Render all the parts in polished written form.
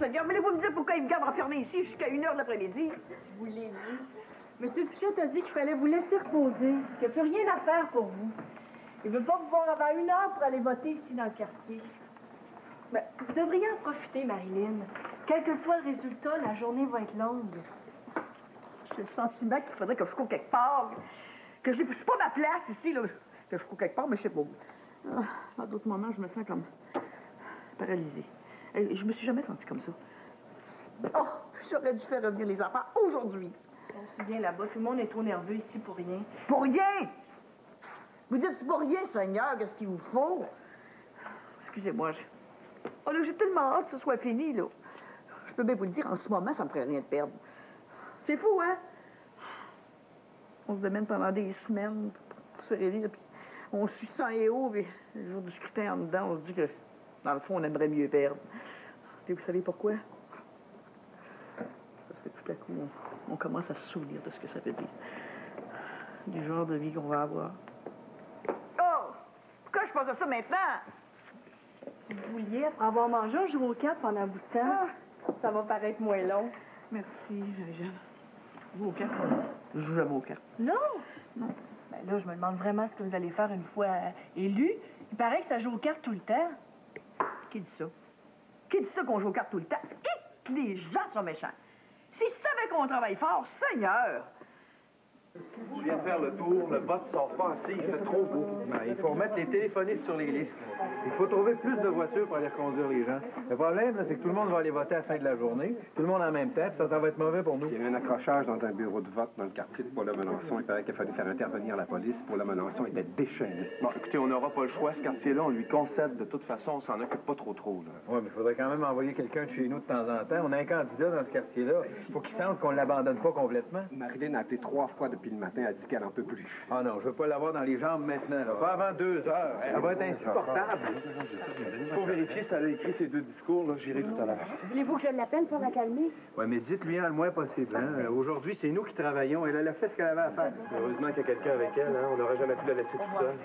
Seigneur, mais vous me dire pourquoi il me garde enfermé ici jusqu'à 1h de l'après-midi? Je vous l'ai dit. Monsieur Duchet a dit qu'il fallait vous laisser reposer, qu'il n'y a plus rien à faire pour vous. Il ne veut pas vous voir avant 1h pour aller voter ici dans le quartier. Ben, vous devriez en profiter, Marilyn. Quel que soit le résultat, la journée va être longue. J'ai le sentiment qu'il faudrait que je cours quelque part. Que je n'ai pas ma place ici, là. Que je cours quelque part, mais je sais pas où. À d'autres moments, je me sens comme paralysée. Je me suis jamais sentie comme ça. Oh, j'aurais dû faire revenir les enfants aujourd'hui. On se souvient là-bas, tout le monde est trop nerveux ici pour rien. Pour rien! Vous dites pour rien, Seigneur, qu'est-ce qu'il vous faut? Excusez-moi, oh, là, j'ai tellement hâte que ce soit fini, là. Je peux bien vous le dire, en ce moment, ça me ferait rien de perdre. C'est fou, hein? On se démène pendant des semaines pour se réunir, puis on suit sang et eau, puis le jour du scrutin en dedans, on se dit que, dans le fond, on aimerait mieux perdre. Et vous savez pourquoi? Parce que tout à coup, on commence à se souvenir de ce que ça veut dire. Du genre de vie qu'on va avoir. Oh! Pourquoi je pense à ça maintenant? Si vous vouliez, après avoir mangé, on joue aux cartes pendant un bout de temps. Ça va paraître moins long. Merci, Marie-Jeanne. Vous aux cartes? Je joue jamais aux cartes. Non? Non. Ben là, je me demande vraiment ce que vous allez faire une fois élu. Il paraît que ça joue aux cartes tout le temps. Qui dit ça? Qui dit ça qu'on joue aux cartes tout le temps? Et que les gens sont méchants. S'ils savaient qu'on travaille fort, Seigneur! Je viens de faire le tour, le vote ne sort pas assez, il fait trop beau. Il faut remettre les téléphonistes sur les listes. Il faut trouver plus de voitures pour aller reconduire les gens. Le problème, c'est que tout le monde va aller voter à la fin de la journée, tout le monde en même temps, puis ça va être mauvais pour nous. Il y a eu un accrochage dans un bureau de vote dans le quartier de Paul-Melançon. Il paraît qu'il a fallu faire intervenir la police. Paul-Melançon était déchaîné. Bon, écoutez, on n'aura pas le choix. Ce quartier-là, on lui concède de toute façon, on s'en occupe pas trop, là. Oui, mais il faudrait quand même envoyer quelqu'un de chez nous de temps en temps. On a un candidat dans ce quartier-là. Il faut qu'il sente qu'on ne l'abandonne pas complètement. Marilyn a appelé 3 fois depuis le matin. Elle a dit qu'elle n'en peut plus. Ah non, je veux pas l'avoir dans les jambes maintenant, là. Pas avant 2 heures. Elle va être insupportable. Il faut vérifier si elle a écrit ces 2 discours, là. J'irai tout à l'heure. Voulez-vous que je l'appelle pour la calmer? Oui, mais dites-lui le moins possible. Hein? Aujourd'hui, c'est nous qui travaillons. Elle a fait ce qu'elle avait à faire. Heureusement qu'il y a quelqu'un avec elle, hein. On n'aurait jamais pu la laisser toute seule.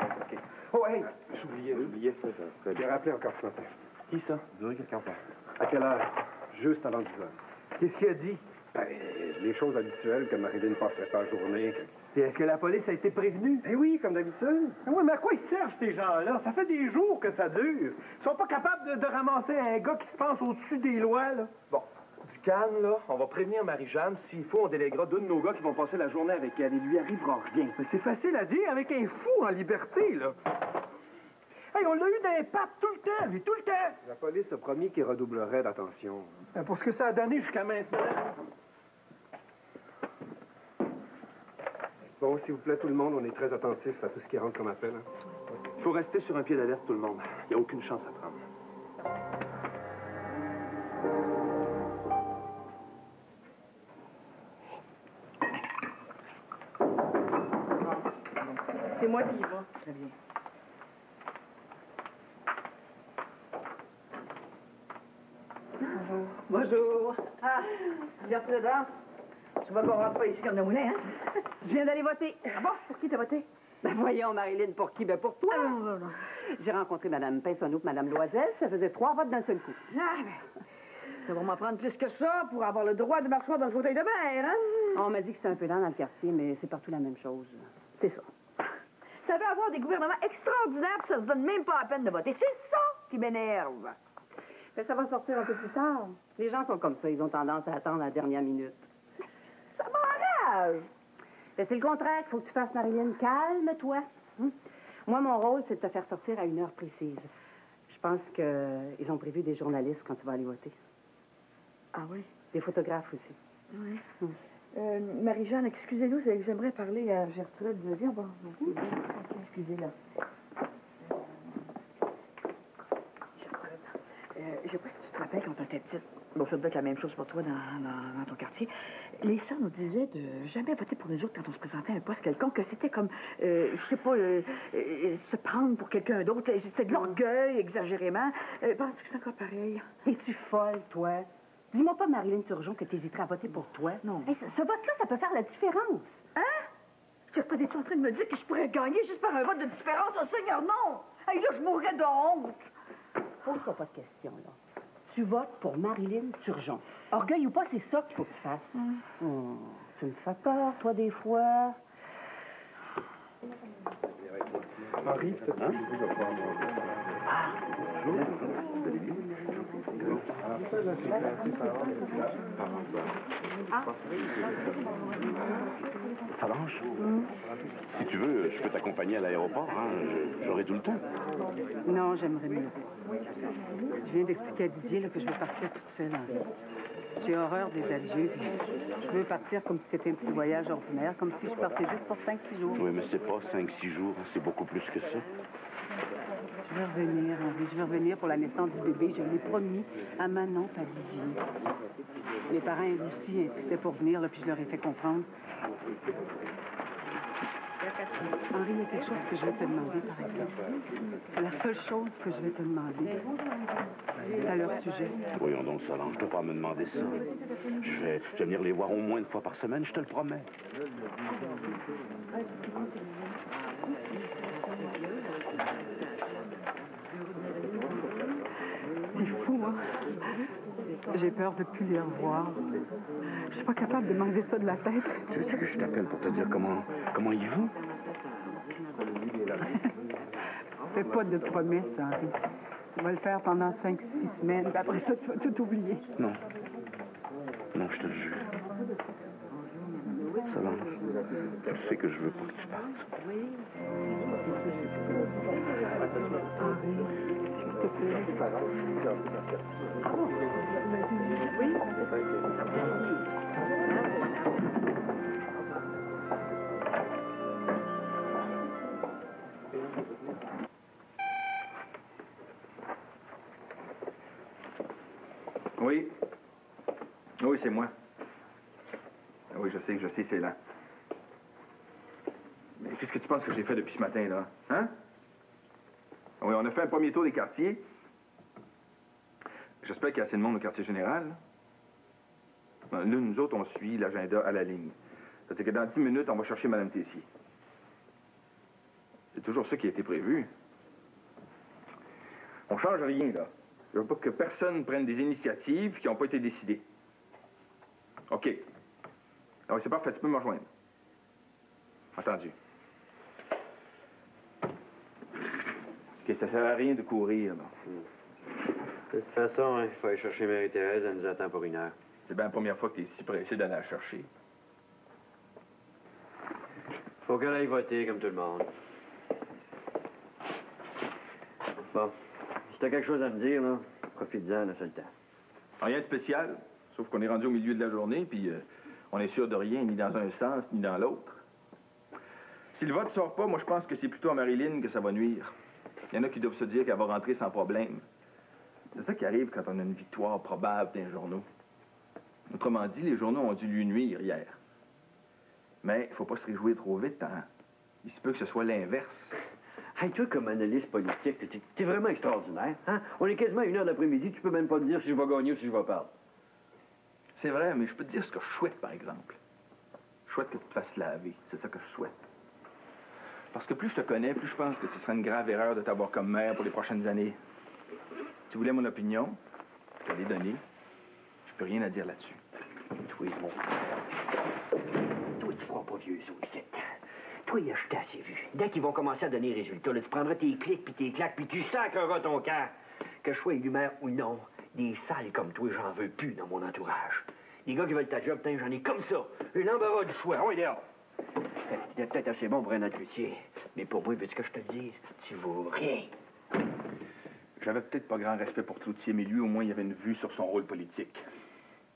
OK. Oh, hey! J'oubliais ça. J'ai rappelé encore ce matin. Qui ça? Vous aurez quelqu'un pas. À quelle heure? Juste avant 10 heures. Qu'est-ce qu'il a dit? Ben, les choses habituelles, que Marilyn ne passerait pas la journée. Et est-ce que la police a été prévenue? Eh oui, comme d'habitude. Ah oui, mais à quoi ils servent, ces gens-là? Ça fait des jours que ça dure. Ils sont pas capables de ramasser un gars qui se pense au-dessus des lois, là. Bon, du calme, là. On va prévenir Marie-Jeanne. S'il faut, on déléguera 2 de nos gars qui vont passer la journée avec elle. Il lui arrivera rien. Mais c'est facile à dire avec un fou en liberté, là. Hey, on l'a eu dans les pattes tout le temps, lui, tout le temps. La police a promis qu'il redoublerait d'attention. Ben, pour ce que ça a donné jusqu'à maintenant. Bon, s'il vous plaît, tout le monde, on est très attentifs à tout ce qui rentre comme appel. Hein. Il faut rester sur un pied d'alerte, tout le monde. Il n'y a aucune chance à prendre. C'est moi qui y va. Très bien. Bonjour. Bonjour. Ah, Gertrude, je vois qu'on rentre pas ici comme de moulin, hein? Je viens d'aller voter. Bon, pour qui t'as voté? Ben voyons, Marilyn, pour qui? Ben pour toi. Ah, non. J'ai rencontré Mme Pinsonneau et Mme Loisel. Ça faisait 3 votes d'un seul coup. Ah, ben, ça va m'en prendre plus que ça pour avoir le droit de m'asseoir dans le fauteuil de mère, hein? On m'a dit que c'était un peu lent dans le quartier, mais c'est partout la même chose. C'est ça. Ça veut avoir des gouvernements extraordinaires, puis ça se donne même pas la peine de voter. C'est ça qui m'énerve. Ben, ça va sortir un peu plus tard. Les gens sont comme ça. Ils ont tendance à attendre à la dernière minute. Ça m'enrage. Ben, c'est le contraire qu'il faut que tu fasses, Marilyn. Calme-toi. Moi, mon rôle, c'est de te faire sortir à une heure précise. Je pense qu'ils ont prévu des journalistes quand tu vas aller voter. Ah oui? Des photographes aussi. Oui. Marie-Jeanne, excusez-nous, j'aimerais parler à Gertrude. Viens, bon. Excusez-la. Je sais pas si tu te rappelles quand on était petite. Bon, ça doit être la même chose pour toi dans ton quartier. Les sœurs nous disaient de jamais voter pour nous autres quand on se présentait à un poste quelconque, que c'était comme, je sais pas, se prendre pour quelqu'un d'autre. C'était de l'orgueil, exagérément. Penses-tu que c'est encore pareil? Es-tu folle, toi? Dis-moi pas, Marilyn Turgeon, que tu hésiterais à voter pour toi. Non. Hey, ce vote-là, ça peut faire la différence. Hein? Es-tu en train de me dire que je pourrais gagner juste par un vote de différence? Oh, Seigneur, non! Hey, là, je mourrais de honte! Pose-toi pas de questions, là. Tu votes pour Marilyn Turgeon. Orgueil ou pas, c'est ça qu'il faut que tu fasses. Oh, tu me fais peur, toi, des fois. Henri, peut-être que je vais prendre bonjour. Solange, si tu veux, je peux t'accompagner à l'aéroport, hein. J'aurai tout le temps. Non, j'aimerais mieux. Je viens d'expliquer à Didier là, que je veux partir toute seule, Henri. J'ai horreur des adieux. Puis je veux partir comme si c'était un petit voyage ordinaire, comme si je partais juste pour 5-6 jours. Oui, mais c'est pas 5-6 jours, hein, c'est beaucoup plus que ça. Je vais revenir, Henri. Je vais revenir pour la naissance du bébé. Je l'ai promis à Manon et à Didier. Les parents, eux aussi, insistaient pour venir, là, puis je leur ai fait comprendre. Henri, il y a quelque chose que je vais te demander, par exemple. C'est la seule chose que je vais te demander. C'est à leur sujet. Voyons donc, Solange, je peux pas me demander ça. Je vais venir les voir au moins une fois par semaine, je te le promets. C'est fou, hein? J'ai peur de plus les revoir. Je suis pas capable de m'enlever ça de la tête. Tu sais que je t'appelle pour te dire comment ils vont? Fais pas de promesses, Henri. Tu vas le faire pendant 5-6 semaines, puis après ça, tu vas tout oublier. Non. Non, je te le jure. Solange, tu sais que je veux pas que tu partes. Henri, s'il te plaît. Oui. Oui, c'est moi. Oui, je sais, c'est là. Mais qu'est-ce que tu penses que j'ai fait depuis ce matin, là? Hein? Oui, on a fait un premier tour des quartiers. J'espère qu'il y a assez de monde au quartier général. Là, nous autres, on suit l'agenda à la ligne. C'est-à-dire que dans 10 minutes, on va chercher Mme Tessier. C'est toujours ça qui a été prévu. On change rien, là. Je veux pas que personne prenne des initiatives qui n'ont pas été décidées. OK. Ah oui, c'est parfait, tu peux me rejoindre. Entendu. OK, ça sert à rien de courir, là. De toute façon, il faut aller chercher Marie-Thérèse, elle nous attend pour 1 heure. C'est bien la première fois que tu es si pressé d'aller la chercher. Faut qu'elle aille voter, comme tout le monde. Bon, si t'as quelque chose à me dire, là, profite-en, là, c'est le temps. Rien de spécial, sauf qu'on est rendu au milieu de la journée, puis on est sûr de rien, ni dans un sens, ni dans l'autre. Si le vote ne sort pas, moi, je pense que c'est plutôt à Marilyn que ça va nuire. Il y en a qui doivent se dire qu'elle va rentrer sans problème. C'est ça qui arrive quand on a une victoire probable dans les journaux. Autrement dit, les journaux ont dû lui nuire hier. Mais il faut pas se réjouir trop vite, hein? Il se peut que ce soit l'inverse. Hey, toi, comme analyste politique, t'es vraiment extraordinaire, hein? On est quasiment à 1 heure d'après-midi, tu peux même pas me dire si je vais gagner ou si je vais perdre. C'est vrai, mais je peux te dire ce que je souhaite, par exemple. Je souhaite que tu te fasses laver. C'est ça que je souhaite. Parce que plus je te connais, plus je pense que ce serait une grave erreur de t'avoir comme maire pour les prochaines années. Tu voulais mon opinion, je te l'ai donnée. Je peux rien à dire là-dessus. Toi, mon toi, tu feras pas vieux, ça, ici. Toi, je t'ai assez vu. Dès qu'ils vont commencer à donner les résultats, là, tu prendras tes clics puis tes claques, puis tu sacreras ton camp. Que je sois élu maire ou non, des sales comme toi, j'en veux plus dans mon entourage. Les gars qui veulent ta job, j'en ai comme ça. Une embarras du choix. Oui, dehors. T'es peut-être assez bon pour un entretien, mais pour moi, veux-tu que je te le dise? Tu vaux rien. J'avais peut-être pas grand respect pour Cloutier, mais lui, au moins, il avait une vue sur son rôle politique.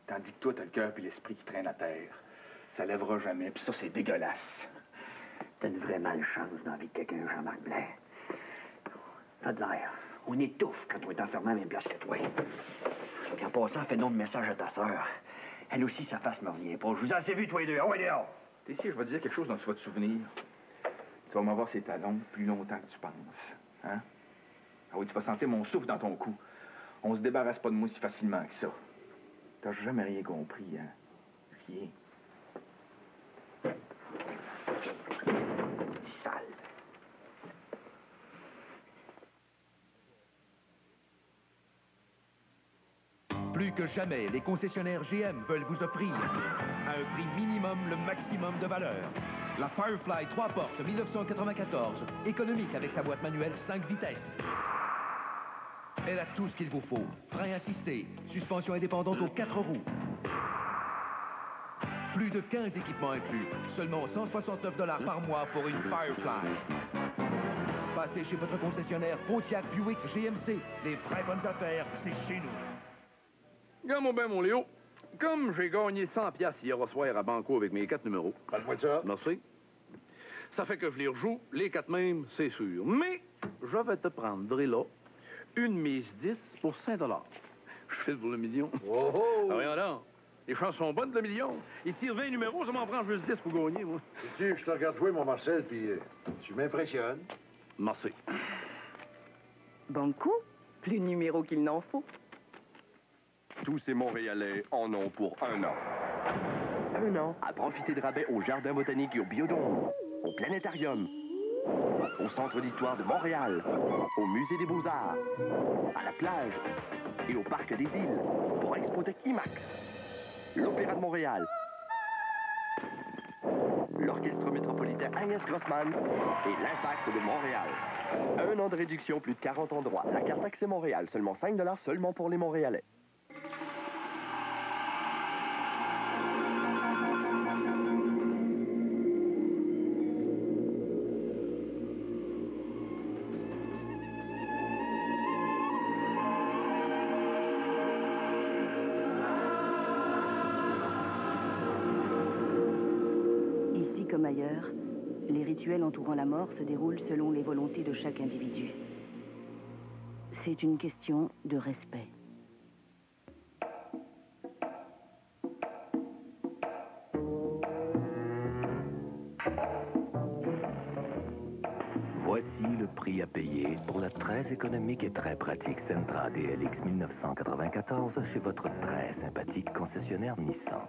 Tandis que toi, t'as le cœur puis l'esprit qui traînent à terre. Ça lèvera jamais, puis ça, c'est dégueulasse. T'as une vraie malchance dans la vie de quelqu'un, Jean-Marc Blair. T'as de l'air. On étouffe quand on est enfermé à la même place que toi. Puis en passant, fais donc de message à ta sœur. Elle aussi, sa face me revient pas. Je vous ai assez vu, toi les deux. Ah ouais, dehors! T'es ici, je vais te dire quelque chose dont tu vas te souvenir. Tu vas m'avoir ses talons plus longtemps que tu penses. Hein? Ah oui, tu vas sentir mon souffle dans ton cou. On se débarrasse pas de moi si facilement que ça. T'as jamais rien compris, hein? Rien. Sale. jamais, les concessionnaires GM veulent vous offrir à un prix minimum le maximum de valeur. La Firefly 3 portes 1994, économique avec sa boîte manuelle 5 vitesses. Elle a tout ce qu'il vous faut. Frein assisté, suspension indépendante aux 4 roues. Plus de 15 équipements inclus. Seulement 169 $ par mois pour une Firefly. Passez chez votre concessionnaire Pontiac, Buick, GMC. Les vraies bonnes affaires, c'est chez nous. Regarde-moi bien, mon Léo. Comme j'ai gagné 100 $ hier au soir à Banco avec mes 4 numéros. Parle-moi de ça. Merci. Ça fait que je les rejoue, les 4 mêmes, c'est sûr. Mais je vais te prendre là une mise 10 pour 5 $. Je file pour le million. Oh oh! Ah, voyons donc. Les chances sont bonnes, le million. Il tire 20 numéros, ça m'en prend juste 10 pour gagner, moi. Tu je te regarde jouer, mon Marcel, puis tu m'impressionnes. Merci. Banco, plus de numéros qu'il n'en faut. Tous ces Montréalais en ont pour 1 an. 1 an. À profiter de rabais au Jardin botanique et au Biodôme, au Planétarium, au Centre d'histoire de Montréal, au Musée des Beaux-Arts, à la plage et au Parc des Îles, pour Expotec IMAX, l'Opéra de Montréal, l'Orchestre métropolitain Agnès Grossman et l'Impact de Montréal. 1 an de réduction, plus de 40 endroits. La carte Accès Montréal, seulement 5 $ seulement pour les Montréalais. Comme ailleurs, les rituels entourant la mort se déroulent selon les volontés de chaque individu. C'est une question de respect. Voici le prix à payer pour la très économique et très pratique Sentra DLX 1994 chez votre très sympathique concessionnaire Nissan.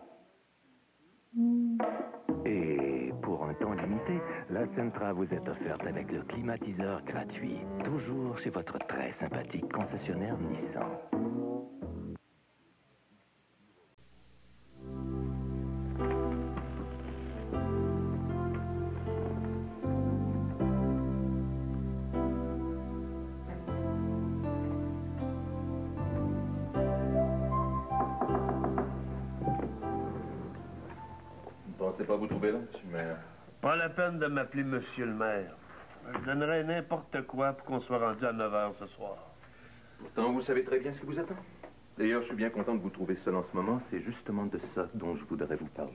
Et pour un temps limité, la Sentra vous est offerte avec le climatiseur gratuit, toujours chez votre très sympathique concessionnaire Nissan. Pensez pas vous trouver là, monsieur le maire? Pas la peine de m'appeler monsieur le maire. Je donnerais n'importe quoi pour qu'on soit rendu à 9 h ce soir. Pourtant, vous savez très bien ce qui vous attend. D'ailleurs, je suis bien content de vous trouver seul en ce moment. C'est justement de ça dont je voudrais vous parler.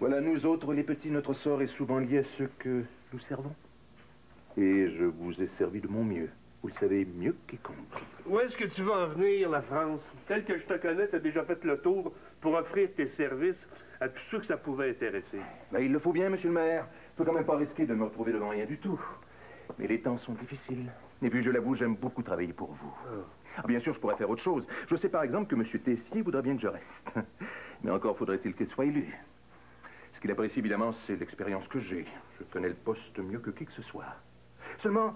Voilà, nous autres, les petits, notre sort est souvent lié à ceux que nous servons. Et je vous ai servi de mon mieux. Vous le savez mieux que quiconque. Où est-ce que tu veux en venir, la France? Tel que je te connais, tu as déjà fait le tour pour offrir tes services à tous ceux que ça pouvait intéresser. Ben, il le faut bien, monsieur le maire. Faut quand même pas risquer de me retrouver devant rien du tout. Mais les temps sont difficiles. Et puis, je l'avoue, j'aime beaucoup travailler pour vous. Ah, bien sûr, je pourrais faire autre chose. Je sais par exemple que M. Tessier voudrait bien que je reste. Mais encore faudrait-il qu'il soit élu. Ce qu'il apprécie, évidemment, c'est l'expérience que j'ai. Je connais le poste mieux que qui que ce soit. Seulement,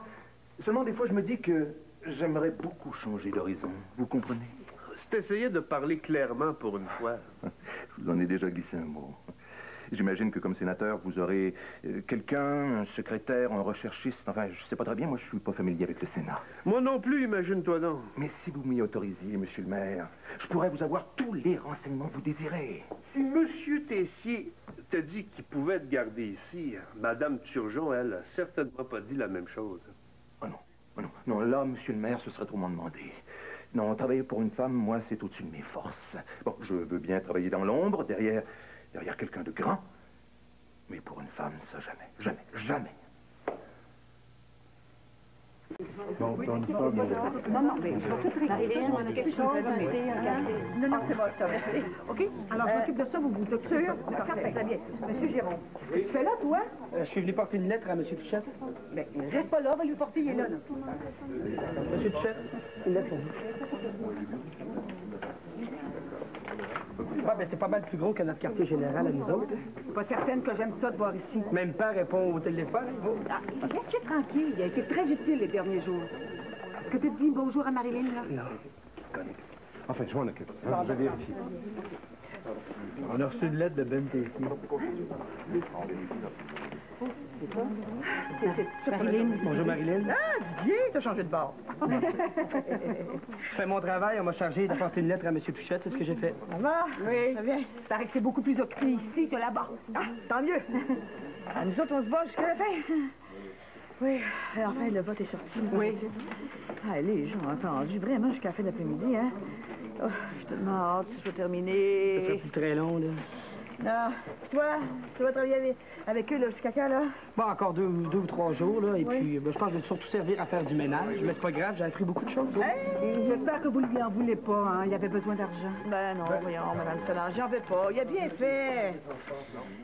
des fois, je me dis que j'aimerais beaucoup changer d'horizon. Vous comprenez? C'est essayer de parler clairement pour une fois. Je vous en ai déjà glissé un mot. J'imagine que comme sénateur, vous aurez quelqu'un, un secrétaire, un recherchiste. Enfin, je sais pas très bien, moi je suis pas familier avec le Sénat. Moi non plus, imagine-toi donc. Mais si vous m'y autorisiez, monsieur le maire, je pourrais vous avoir tous les renseignements que vous désirez. Si monsieur Tessier t'a dit qu'il pouvait te garder ici, madame Turgeon, elle, a certainement pas dit la même chose. Oh non, oh non, non, là, monsieur le maire, ce serait trop m'en demander. Non, travailler pour une femme, moi, c'est au-dessus de mes forces. Bon, je veux bien travailler dans l'ombre, derrière quelqu'un de grand. Mais pour une femme, ça, jamais, jamais, jamais. Non, mais je vais tout régler. On a quelque chose. Non, c'est bon, ça, merci. OK? Alors, je m'occupe de ça, vous êtes sûr? Parfait, très bien. Monsieur Giron, qu'est-ce que tu fais là, toi? Je suis venu porter une lettre à M. Tuchette. Bien, reste pas là, on va lui porter, il est là. M. Tuchette, une lettre pour vous. Ah, ben c'est pas mal plus gros que notre quartier général à nous autres. Pas certaine que j'aime ça de voir ici. Même pas répond au téléphone. Reste tranquille, il a été très utile les derniers jours. Est-ce que tu dis bonjour à Marilyn, là? Non. Enfin, je m'en occupe. Hein, je vérifie. On a reçu une lettre de Ben Tessier. C'est Marilyn. Bonjour, Marilyn. Ah, Didier, t'as changé de bord. Je fais mon travail, on m'a chargé d'apporter une lettre à M. Touchette, c'est ce que j'ai fait. Ça va? Oui. Ça va bien. Il paraît que c'est beaucoup plus occupé ici que là-bas. Ah, tant mieux. Ah, nous autres, on se bat jusqu'à la fin. Oui, enfin, le vote est sorti. Oui. Ah, les gens ont attendu vraiment jusqu'à la fin de l'après-midi, hein? Oh, je suis tellement hâte que ce soit terminé. Ça sera plus très long, là. Non. Toi, tu vas travailler avec eux là, jusqu'à quand, là? Bon, encore deux ou trois jours, là, et puis je pense que je vais surtout servir à faire du ménage. Mais c'est pas grave, j'ai appris beaucoup de choses. Hey! J'espère que vous ne lui en voulez pas, hein. Il avait besoin d'argent. Ben non, voyons, Madame Solange, j'en veux pas. Il a bien fait.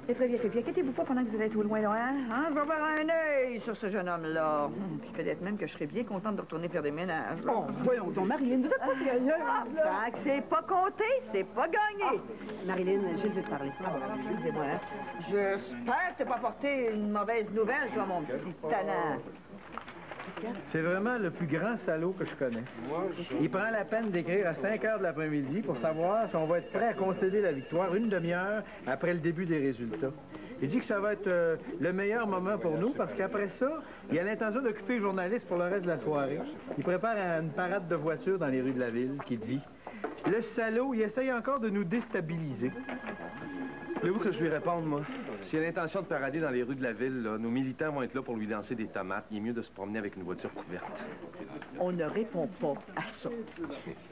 Il a très bien fait. Puis inquiétez-vous pas pendant que vous allez être au loin, là, hein? Je vais avoir un œil sur ce jeune homme-là. Puis peut-être même que je serais bien contente de retourner faire des ménages. Oh, voyons donc, Marilyn, vous êtes pas sérieuse, là? Tant que c'est pas compté, c'est pas gagné. Marilyn, Gilles veut te parler. Excusez-moi. J'espère que t'as pas porté une mauvaise nouvelle, toi, mon petit talent. C'est vraiment le plus grand salaud que je connais. Il prend la peine d'écrire à 5 heures de l'après-midi pour savoir si on va être prêt à concéder la victoire une demi-heure après le début des résultats. Il dit que ça va être le meilleur moment pour nous parce qu'après ça, il a l'intention d'occuper les journalistes pour le reste de la soirée. Il prépare une parade de voitures dans les rues de la ville qui dit « Le salaud, il essaye encore de nous déstabiliser. » Voulez-vous que je lui réponde, moi? S'il a l'intention de parader dans les rues de la ville, là, nos militants vont être là pour lui lancer des tomates. Il est mieux de se promener avec une voiture couverte. On ne répond pas à ça.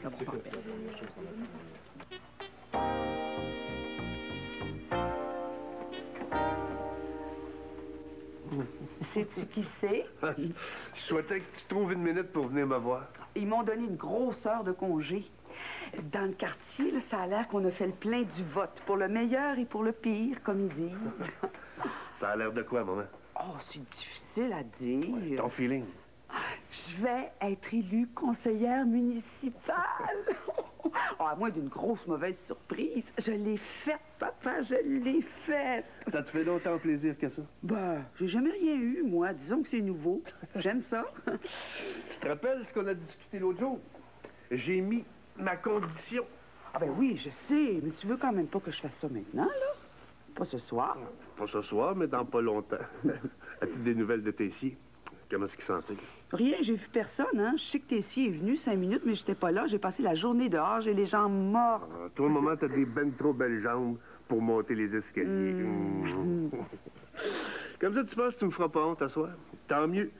Ça va pas bien. Sais-tu qui c'est? Je souhaitais que tu trouves une minute pour venir me voir. Ils m'ont donné une grosse heure de congé. Dans le quartier, là, ça a l'air qu'on a fait le plein du vote, pour le meilleur et pour le pire, comme ils disent. Ça a l'air de quoi, maman? Oh, c'est difficile à dire. Ton feeling? Je vais être élue conseillère municipale. Oh, à moins d'une grosse mauvaise surprise. Je l'ai faite, papa, je l'ai faite. Ça te fait longtemps plaisir que ça? Ben, j'ai jamais rien eu, moi. Disons que c'est nouveau. J'aime ça. Tu te rappelles ce qu'on a discuté l'autre jour? J'ai mis ma condition. Ah ben oui, je sais, mais tu veux quand même pas que je fasse ça maintenant, là? Pas ce soir. Pas ce soir, mais dans pas longtemps. As-tu des nouvelles de Tessier? Comment est-ce qu'il s'en tire? Rien, j'ai vu personne, hein. Je sais que Tessier est venu 5 minutes, mais j'étais pas là. J'ai passé la journée dehors, j'ai les jambes mortes. Ah, toi, maman, t'as des ben trop belles jambes pour monter les escaliers. Comme ça, tu penses que tu me feras pas honte à soir? Tant mieux.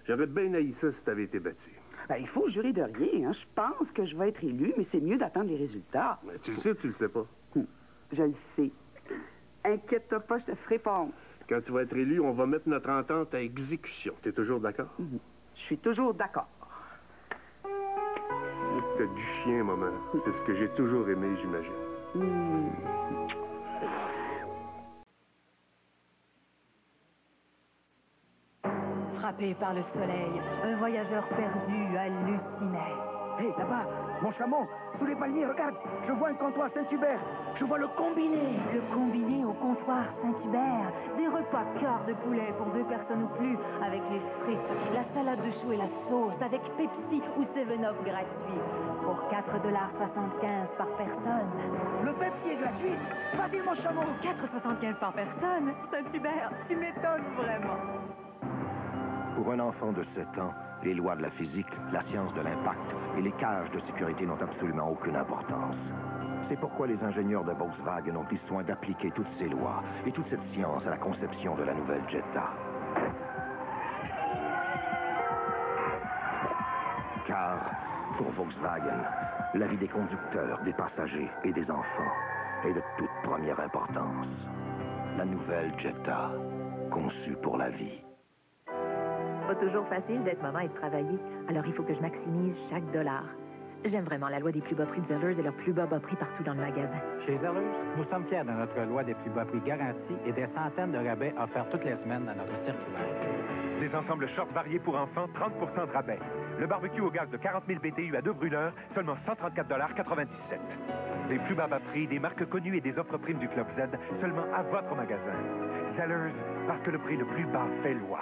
J'aurais bien haï ça si t'avais été battu. Ben, il faut jurer de rien, hein. Je pense que je vais être élue, mais c'est mieux d'attendre les résultats. Mais tu le sais ou tu le sais pas? Je le sais. Inquiète-toi pas, je te ferai pas honte. Quand tu vas être élu, on va mettre notre entente à exécution. T'es toujours d'accord? Je suis toujours d'accord. T'as du chien, maman. C'est ce que j'ai toujours aimé, j'imagine. Frappé par le soleil, un voyageur perdu hallucinait. Hé, là-bas, mon chameau, sous les palmiers, regarde, je vois un comptoir Saint-Hubert, je vois le combiné. Le combiné au comptoir Saint-Hubert. Des repas quart de poulet pour 2 personnes ou plus, avec les frites, la salade de choux et la sauce, avec Pepsi ou 7-Up gratuit. Pour 4,75 $ par personne. Le Pepsi est gratuit. Vas-y, mon chameau. 4,75 $ par personne. Saint-Hubert, tu m'étonnes vraiment. Pour un enfant de 7 ans, les lois de la physique, la science de l'impact et les cages de sécurité n'ont absolument aucune importance. C'est pourquoi les ingénieurs de Volkswagen ont pris soin d'appliquer toutes ces lois et toute cette science à la conception de la nouvelle Jetta. Car, pour Volkswagen, la vie des conducteurs, des passagers et des enfants est de toute première importance. La nouvelle Jetta, conçue pour la vie. Pas toujours facile d'être maman et de travailler, alors il faut que je maximise chaque dollar. J'aime vraiment la loi des plus bas prix de Zellers et leurs plus bas prix partout dans le magasin. Chez Zellers, nous sommes fiers de notre loi des plus bas prix garantis et des centaines de rabais offerts toutes les semaines dans notre circulaire. Des ensembles shorts variés pour enfants, 30% de rabais. Le barbecue au gaz de 40 000 BTU à 2 brûleurs, seulement 134,97 $. Des plus bas prix, des marques connues et des offres primes du Club Z, seulement à votre magasin. Zellers, parce que le prix le plus bas fait loi.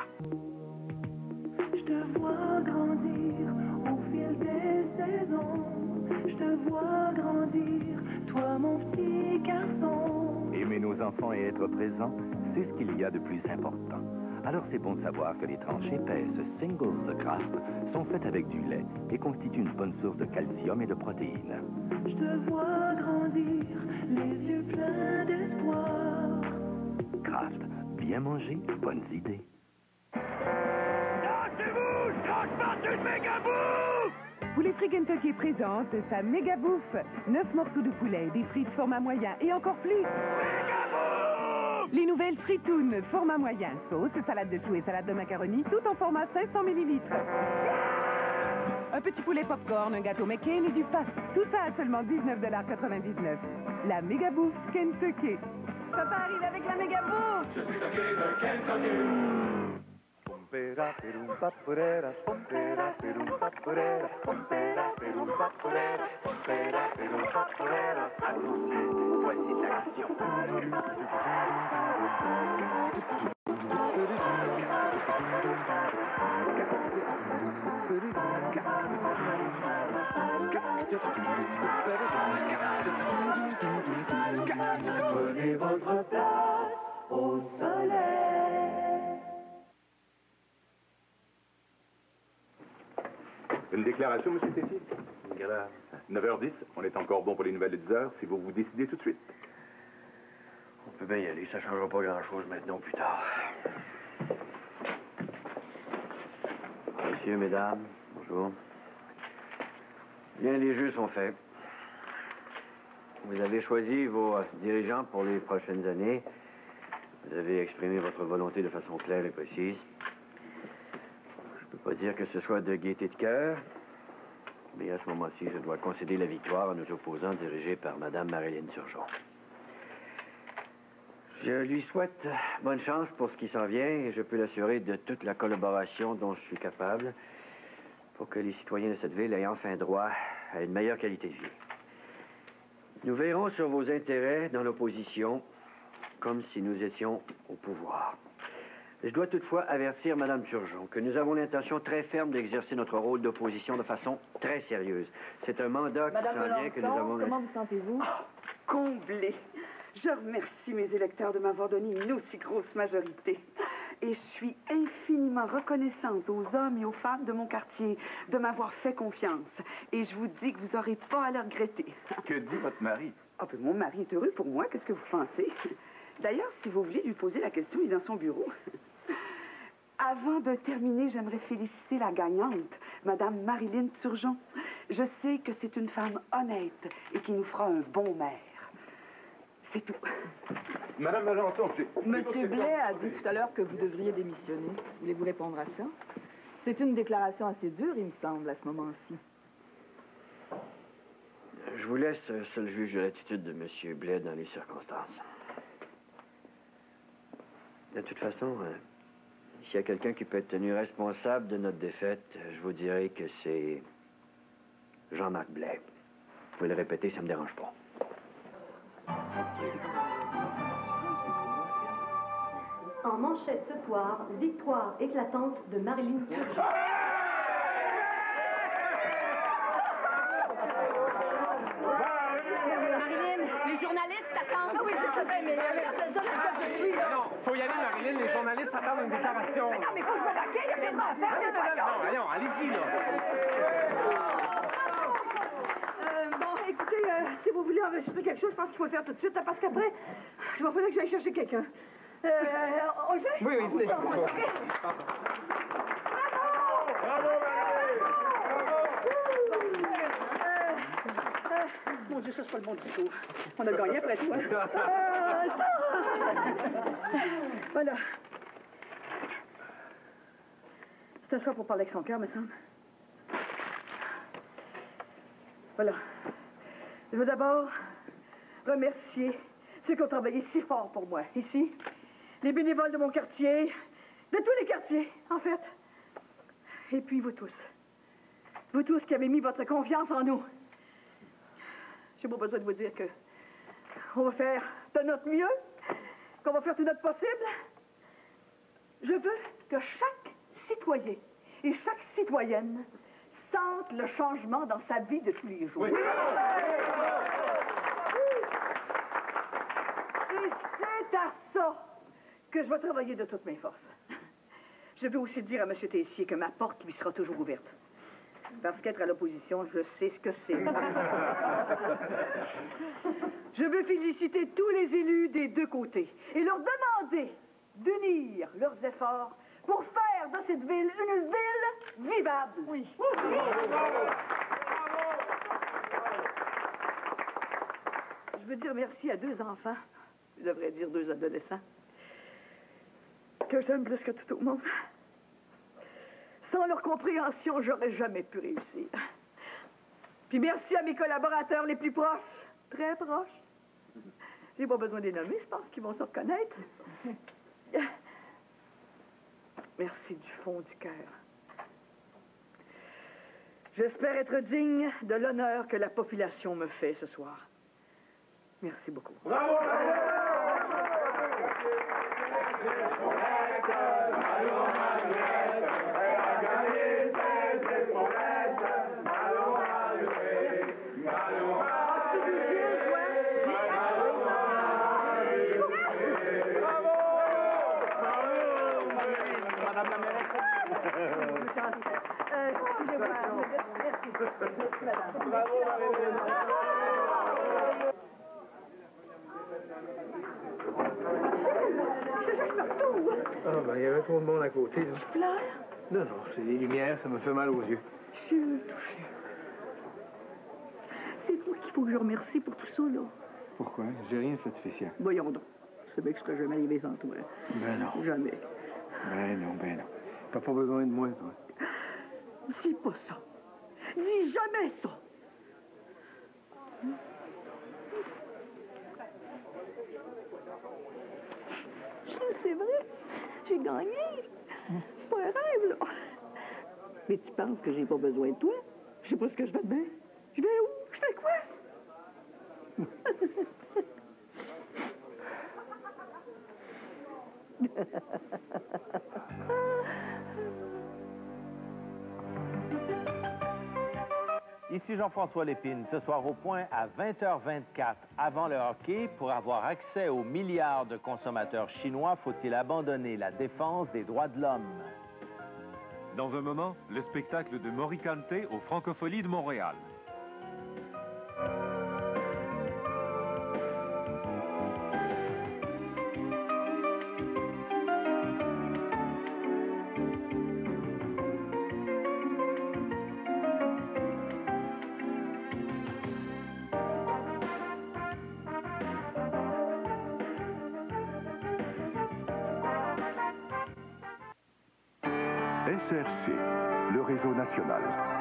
Je te vois grandir au fil des saisons. Je te vois grandir, toi mon petit garçon. Aimer nos enfants et être présent, c'est ce qu'il y a de plus important. Alors c'est bon de savoir que les tranches épaisses Singles de Kraft sont faites avec du lait et constituent une bonne source de calcium et de protéines. Je te vois grandir, les yeux pleins d'espoir. Kraft, bien manger, bonnes idées. Lâchez-vous, je craque partout une méga bouffe! Poulet-frit Kentucky présente sa méga bouffe. 9 morceaux de poulet, des frites format moyen et encore plus. Les nouvelles fritounes format moyen, sauce, salade de choux et salade de macaroni, tout en format 500 ml. Un petit poulet popcorn, un gâteau McCain et du pain. Tout ça à seulement 19,99 $. La méga bouffe Kentucky. Papa arrive avec la méga bouffe. Je suis le Kentucky. Pompera perum paporera, pompera perum paporera, pompera perum paporera, pompera perum paporera. Attention, voici l'action. Prenez votre place au soleil. Une déclaration, M. Tessier? Grave. 9h10, on est encore bon pour les nouvelles de 10h, si vous vous décidez tout de suite. On peut bien y aller, ça ne changera pas grand-chose maintenant ou plus tard. Messieurs, mesdames, bonjour. Bien, les jeux sont faits. Vous avez choisi vos dirigeants pour les prochaines années. Vous avez exprimé votre volonté de façon claire et précise. Je ne peux pas dire que ce soit de gaieté de cœur, mais à ce moment-ci, je dois concéder la victoire à nos opposants dirigés par Mme Marilyn Turgeon. Je lui souhaite bonne chance pour ce qui s'en vient et je peux l'assurer de toute la collaboration dont je suis capable pour que les citoyens de cette ville aient enfin droit à une meilleure qualité de vie. Nous veillerons sur vos intérêts dans l'opposition comme si nous étions au pouvoir. Je dois toutefois avertir Mme Turgeon que nous avons l'intention très ferme d'exercer notre rôle d'opposition de façon très sérieuse. C'est un mandat qui s'en vient que nous avons... Comment vous sentez-vous? Comblé. Je remercie mes électeurs de m'avoir donné une aussi grosse majorité. Et je suis infiniment reconnaissante aux hommes et aux femmes de mon quartier de m'avoir fait confiance. Et je vous dis que vous n'aurez pas à le regretter. Que dit votre mari? Ah, ben, mon mari est heureux pour moi. Qu'est-ce que vous pensez? D'ailleurs, si vous voulez lui poser la question, il est dans son bureau. Avant de terminer, j'aimerais féliciter la gagnante, Mme Marilyn Turgeon. Je sais que c'est une femme honnête et qui nous fera un bon maire. C'est tout. Madame Malençon, Monsieur Blais a dit tout à l'heure que vous devriez démissionner. Voulez-vous répondre à ça? C'est une déclaration assez dure, il me semble, à ce moment-ci. Je vous laisse seul juge de l'attitude de M. Blais dans les circonstances. De toute façon, s'il y a quelqu'un qui peut être tenu responsable de notre défaite, je vous dirais que c'est Jean-Marc Blais. Vous pouvez le répéter, ça ne me dérange pas. En manchette ce soir, victoire éclatante de Marilyn Turgeon. Marilyn, les journalistes t'attendent. Ah oui, je sais bien, mais je suis là. Non, faut y aller, Marilyn. Les journalistes attendent une déclaration. Mais non, mais faut que je me raquille, il y a tellement à faire. Non, voyons, allez-y, là. Bon, écoutez, si vous voulez enregistrer quelque chose, je pense qu'il faut le faire tout de suite, parce qu'après, il va falloir que j'aille chercher quelqu'un. On le fait? Oui, venez. Mon Dieu, ça, c'est pas le bon discours. On a gagné après tout, hein? Voilà. C'est un soir pour parler avec son cœur, me semble. Voilà. Je veux d'abord remercier ceux qui ont travaillé si fort pour moi, ici. Les bénévoles de mon quartier, de tous les quartiers, en fait. Et puis vous tous. Vous tous qui avez mis votre confiance en nous. J'ai pas besoin de vous dire que on va faire de notre mieux, qu'on va faire tout notre possible. Je veux que chaque citoyen et chaque citoyenne sente le changement dans sa vie de tous les jours. Oui. Et c'est à ça que je vais travailler de toutes mes forces. Je veux aussi dire à M. Tessier que ma porte lui sera toujours ouverte. Parce qu'être à l'opposition, je sais ce que c'est. Je veux féliciter tous les élus des deux côtés et leur demander d'unir leurs efforts pour faire de cette ville une ville vivable. Oui. Je veux dire merci à 2 enfants, je devrais dire 2 adolescents, que j'aime plus que tout au monde. Sans leur compréhension, j'aurais jamais pu réussir. Puis merci à mes collaborateurs les plus proches, très proches. J'ai pas besoin de les nommer, je pense qu'ils vont se reconnaître. Merci du fond du cœur. J'espère être digne de l'honneur que la population me fait ce soir. Merci beaucoup. Bravo! Excusez-moi. Merci. Merci, madame. Bravo, je cherche partout. Ah, ben, il y avait trop de monde à côté. Là. Tu pleures? Non, non, c'est les lumières, ça me fait mal aux yeux. Je suis touchée. C'est toi qu'il faut que je remercie pour tout ça, là. Pourquoi? J'ai rien fait de spécial. Voyons donc. Je savais que je serais jamais arrivé sans toi. Ben non. Jamais. Ben non, ben non. T'as pas besoin de moi, toi. Dis pas ça. Dis jamais ça. C'est vrai. J'ai gagné. C'est pas un rêve, là. Mais tu penses que j'ai pas besoin de toi? Je sais pas ce que je vais demain. Je vais où? Je fais quoi? Ici Jean-François Lépine, ce soir au point à 20h24, avant le hockey, pour avoir accès aux milliards de consommateurs chinois, faut-il abandonner la défense des droits de l'homme? Dans un moment, le spectacle de Moricante aux Francopholies de Montréal. SRC, le réseau national.